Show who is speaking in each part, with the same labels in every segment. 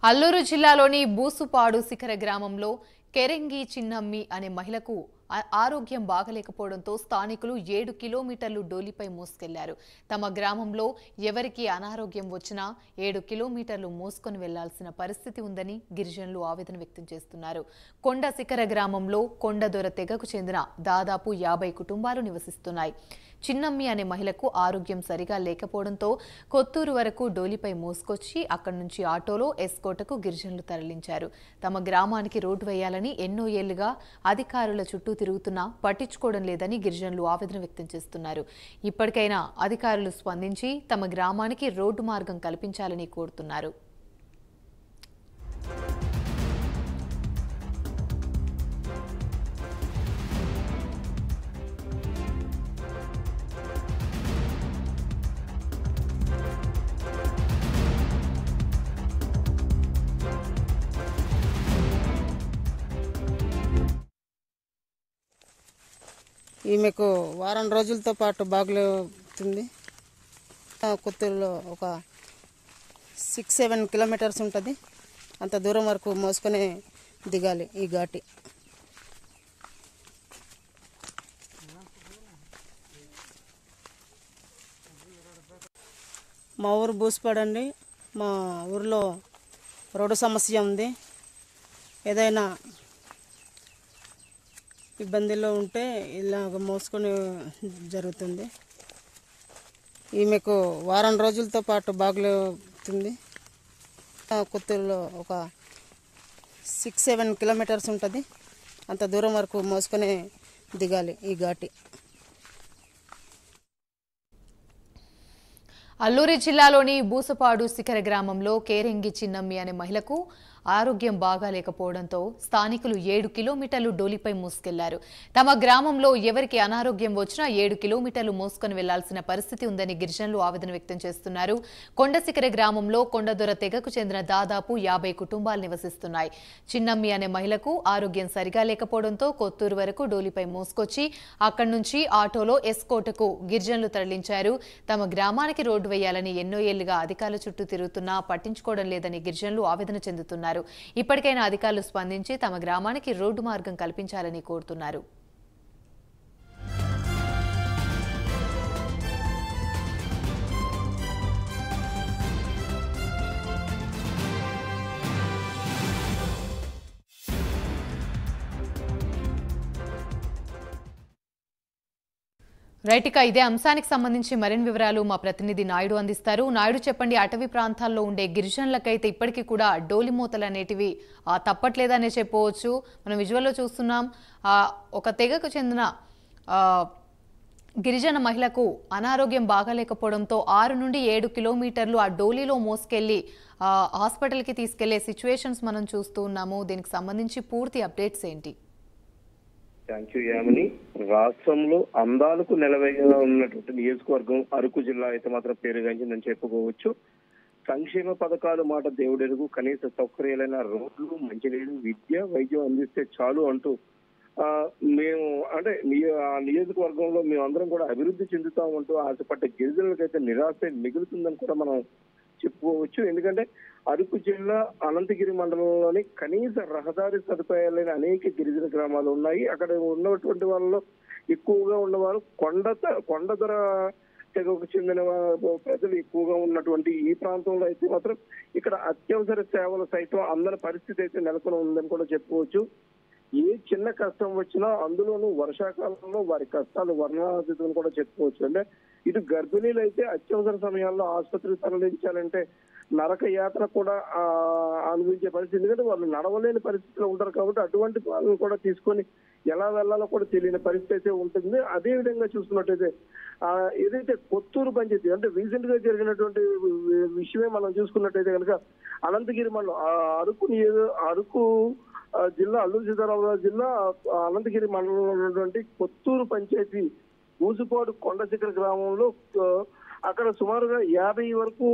Speaker 1: అల్లూరు జిల్లాలోని బూసుపాడు శిఖర గ్రామంలో కెరెంగి చిన్నమ్మి అనే మహిళకు ఆరోగ్యం బాగలేకపోవడంతో స్థానికులు 7 కిలోమీటర్లు డోలిపై మోసుకెళ్లారు. తమ గ్రామంలో ఎవరికి అనారోగ్యం వచ్చినా 7 కిలోమీటర్లు మోసుకొని వెళ్లాల్సిన పరిస్థితి ఉందని గిరిజనులు ఆవేదన వ్యక్తం చేస్తున్నారు. కొండ శిఖర గ్రామంలో కొండదొర తెగకు చెందిన దాదాపు 50 కుటుంబాలు నివసిస్తున్నాయి. చిన్నమ్మి అనే మహిళకు ఆరోగ్యం సరిగా లేకపోవడంతో కొత్తూరు వరకు డోలిపై మోసుకొచ్చి అక్కడి నుంచి ఆటోలో ఎస్కోటకు గిరిజనులు తరలించారు. తమ గ్రామానికి రోడ్డు వేయాలని ఎన్నో ఏళ్లుగా అధికారుల చుట్టూ తిరుగుతున్నా పట్టించుకోవడం లేదని గిరిజనులు ఆవేదన వ్యక్తం చేస్తున్నారు. ఇప్పటికైనా అధికారులు స్పందించి తమ గ్రామానికి రోడ్డు మార్గం కల్పించాలని కోరుతున్నారు.
Speaker 2: ఈమెకు వారం రోజులతో పాటు బాగులేతుంది. కొత్తూరులో ఒక 6-7 కిలోమీటర్స్ ఉంటుంది. అంత దూరం వరకు మోసుకొని దిగాలి ఈ ఘాటి. మా ఊరు బూసుపాడండి. మా ఊరిలో రోడ్డు సమస్య ఉంది. ఏదైనా ఇబ్బందిలో ఉంటే ఇలాగ మోసుకొని జరుగుతుంది. ఈమెకు వారం రోజులతో పాటు బాగులేతుంది. కొత్తూరులో ఒక 6-7 కిలోమీటర్స్ ఉంటుంది. అంత దూరం వరకు మోసుకొని దిగాలి ఈ ఘాటి.
Speaker 1: అల్లూరి జిల్లాలోని బూసపాడు శిఖర గ్రామంలో కేరెంగి చిన్నమ్మి అనే మహిళకు ఆరోగ్యం బాగాలేకపోవడంతో స్థానికులు 7 కిలోమీటర్లు డోలిపై మోసుకెళ్లారు. తమ గ్రామంలో ఎవరికి అనారోగ్యం వచ్చినా 7 కిలోమీటర్లు మోసుకొని వెళ్లాల్సిన పరిస్థితి ఉందని గిరిజనులు ఆవేదన వ్యక్తం చేస్తున్నారు. కొండ శిఖర గ్రామంలో కొండదొర తెగకు చెందిన దాదాపు 50 కుటుంబాలు నివసిస్తున్నాయి. చిన్నమ్మి అనే మహిళకు ఆరోగ్యం సరిగా లేకపోవడంతో కొత్తూరు వరకు డోలిపై మోసుకొచ్చి అక్కడి నుంచి ఆటోలో ఎస్కోటకు గిరిజనులు తరలించారు. తమ గ్రామానికి రోడ్డు వేయాలని ఎన్నో ఏళ్లుగా అధికారుల చుట్టూ తిరుగుతున్నా పట్టించుకోవడం లేదని గిరిజనులు ఆవేదన చెందుతున్నారు. ఇప్పటికైనా అధికారులు స్పందించి తమ గ్రామానికి రోడ్డు మార్గం కల్పించాలని కోరుతున్నారు. రైట్, ఇక ఇదే అంశానికి సంబంధించి మరిన్ని వివరాలు మా ప్రతినిధి నాయుడు అందిస్తారు. నాయుడు, చెప్పండి, అటవీ ప్రాంతాల్లో ఉండే గిరిజనులకైతే ఇప్పటికీ కూడా డోలి మూతలు అనేటివి తప్పట్లేదనే చెప్పవచ్చు. మనం విజువల్లో చూస్తున్నాం. ఒక తెగకు చెందిన గిరిజన మహిళకు అనారోగ్యం బాగాలేకపోవడంతో 6 నుండి 7 కిలోమీటర్లు ఆ డోలీలో మోసుకెళ్లి హాస్పిటల్కి తీసుకెళ్లే సిచ్యువేషన్స్ మనం చూస్తూ ఉన్నాము. దీనికి సంబంధించి పూర్తి అప్డేట్స్ ఏంటి?
Speaker 3: Thank you Yamini. రాష్ట్రంలో అందాలకు నెలవైగా ఉన్నటువంటి నియోజకవర్గం అరకు జిల్లా అయితే మాత్రం పేరుగాంచిందని చెప్పుకోవచ్చు. సంక్షేమ పథకాలు మాట దేవుడెరుగు, కనీస సౌకర్యాలైన రోడ్లు, మంచినీరు, విద్య, వైద్యం అందిస్తే చాలు అంటూ మేము అంటే ఆ నియోజకవర్గంలో మేమందరం కూడా అభివృద్ధి చెందుతామంటూ ఆశపడ్డ గిరిజనులకైతే నిరాశ మిగులుతుందని కూడా మనం చెప్పుకోవచ్చు. ఎందుకంటే అరకు జిల్లా అనంతగిరి మండలంలోని కనీస రహదారి సదుపాయాలైన అనేక గిరిజన గ్రామాలు ఉన్నాయి. అక్కడ ఉన్నటువంటి వాళ్ళలో ఎక్కువగా ఉన్నవారు కొండదొర తెగకు చెందిన ప్రజలు ఎక్కువగా ఉన్నటువంటి ఈ ప్రాంతంలో అయితే మాత్రం ఇక్కడ అత్యవసర సేవలు సైతం అందని పరిస్థితి అయితే నెలకొని ఉందని కూడా చెప్పుకోవచ్చు. ఏ చిన్న కష్టం వచ్చినా అందులోనూ వర్షాకాలంలో వారి కష్టాలు వర్ణాతీతం కూడా చెప్పుకోవచ్చు. అంటే ఇటు గర్భిణీలు అయితే అత్యవసర సమయాల్లో ఆసుపత్రికి తరలించాలంటే నరక యాత్ర కూడా అనుభవించే పరిస్థితి. ఎందుకంటే వాళ్ళు నడవలేని పరిస్థితిలో ఉంటారు కాబట్టి అటువంటి వాళ్ళని కూడా తీసుకొని ఎలా వెళ్లాలో కూడా తెలియని పరిస్థితి అయితే ఉంటుంది. అదే విధంగా చూసుకున్నట్టయితే ఏదైతే కొత్తూరు పంచాయతీ అంటే రీసెంట్ గా జరిగినటువంటి విషయమే మనం చూసుకున్నట్టయితే కనుక అనంతగిరి మండలం అరకు జిల్లా అల్లూరు సీతారామరాజు జిల్లా అనంతగిరి మండలంలో ఉన్నటువంటి కొత్తూరు పంచాయతీ బూసుపాడు కొండ శిఖర గ్రామంలో అక్కడ సుమారుగా 50 వరకు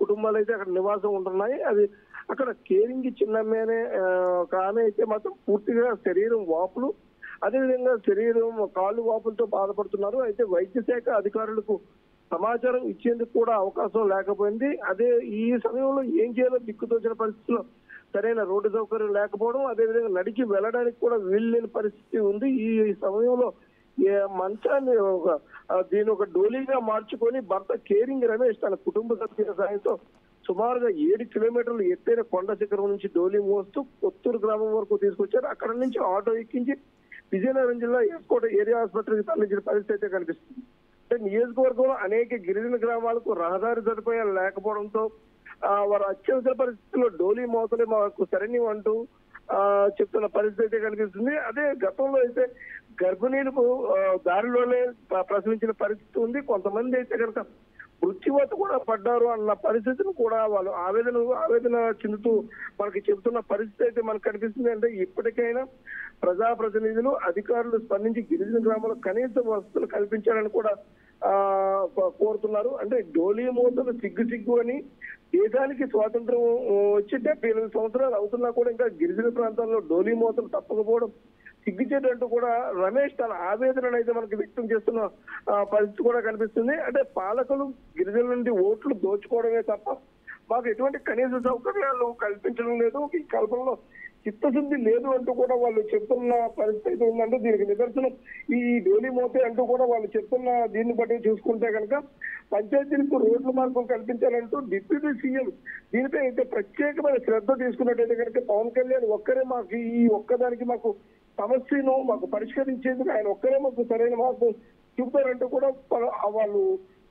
Speaker 3: కుటుంబాలు అయితే అక్కడ నివాసం ఉంటున్నాయి. అది అక్కడ కేరింగి చిన్నమ్మి అనే ఒక ఆమె అయితే మాత్రం పూర్తిగా శరీరం వాపులు, అదేవిధంగా శరీరం కాళ్ళు వాపులతో బాధపడుతున్నారు. అయితే వైద్య శాఖ అధికారులకు సమాచారం ఇచ్చేందుకు కూడా అవకాశం లేకపోయింది. అదే ఈ సమయంలో ఏం చేయాలో దిక్కుతోచిన పరిస్థితుల్లో సరైన రోడ్డు సౌకర్యం లేకపోవడం, అదేవిధంగా నడిచి వెళ్ళడానికి కూడా వీల్లేని పరిస్థితి ఉంది. ఈ సమయంలో మంచాన్ని దీని ఒక డోలీగా మార్చుకొని భర్త కేరింగ్ రమేష్ తన కుటుంబ సభ్యుల సాయంతో సుమారుగా 7 కిలోమీటర్లు ఎత్తైన కొండ శిఖరం నుంచి డోలీ మోస్తూ కొత్తూరు గ్రామం వరకు తీసుకొచ్చారు. అక్కడ నుంచి ఆటో ఎక్కించి విజయనగరం జిల్లా ఎస్కోట ఏరియా ఆసుపత్రికి తరలించిన పరిస్థితి అయితే కనిపిస్తుంది. అంటే నియోజకవర్గంలో అనేక గిరిజన గ్రామాలకు రహదారి సదుపాయాలు లేకపోవడంతో వారు అత్యవసర పరిస్థితుల్లో డోలీ మోతలే మాకు సరైనవి అంటూ చెప్తున్న పరిస్థితి అయితే కనిపిస్తుంది. అదే గతంలో అయితే గర్భిణీలకు దారిలోనే ప్రసవించిన పరిస్థితి ఉంది. కొంతమంది అయితే కనుక మృత్యువాత కూడా పడ్డారు అన్న పరిస్థితిని కూడా వాళ్ళు ఆవేదన చెందుతూ మనకి చెబుతున్న పరిస్థితి అయితే మనకు కనిపిస్తుంది. అంటే ఇప్పటికైనా ప్రజాప్రతినిధులు అధికారులు స్పందించి గిరిజన గ్రామాలకు కనీస వసతులు కల్పించాలని కూడా కోరుతున్నారు. అంటే డోలీ మోతలు సిగ్గు అని దేశానికి స్వాతంత్రం వచ్చి 78 సంవత్సరాలు అవుతున్నా కూడా ఇంకా గిరిజన ప్రాంతాల్లో డోలీ మోతలు తప్పకపోవడం సిగ్గుచేటంటూ కూడా రమేష్ తన ఆవేదనను అయితే మనకి వ్యక్తం చేస్తున్న పరిస్థితి కూడా కనిపిస్తుంది. అంటే పాలకులు గిరిజనుల నుండి ఓట్లు దోచుకోవడమే తప్ప మాకు ఎటువంటి కనీస సౌకర్యాలు కల్పించడం లేదు, ఈ కల్పనలో చిత్తశుద్ధి లేదు అంటూ కూడా వాళ్ళు చెప్తున్న పరిస్థితి ఉందంటే దీనికి నిదర్శనం ఈ డోలీ మోతే అంటూ కూడా వాళ్ళు చెప్తున్న దీన్ని బట్టి చూసుకుంటే కనుక పంచాయతీలకు రోడ్ల మార్గం కల్పించాలంటూ డిప్యూటీ సీఎం దీనిపై అయితే ప్రత్యేకమైన శ్రద్ధ తీసుకున్నట్టయితే కనుక పవన్ కళ్యాణ్ ఒక్కరే మాకు ఈ ఒక్కదానికి మాకు సమస్యను మాకు పరిష్కరించేందుకు ఆయన ఒక్కరే మాకు సరైన మార్గం చూపుతారంటూ కూడా వాళ్ళు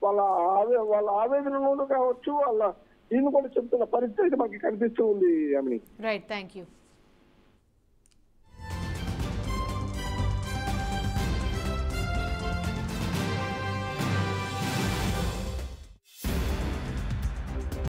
Speaker 3: వాళ్ళ ఆవేదనలోనూ కావచ్చు వాళ్ళ దీన్ని కూడా చెప్తున్న పరిస్థితి మాకు కనిపిస్తూ ఉంది.
Speaker 1: Right, thank you.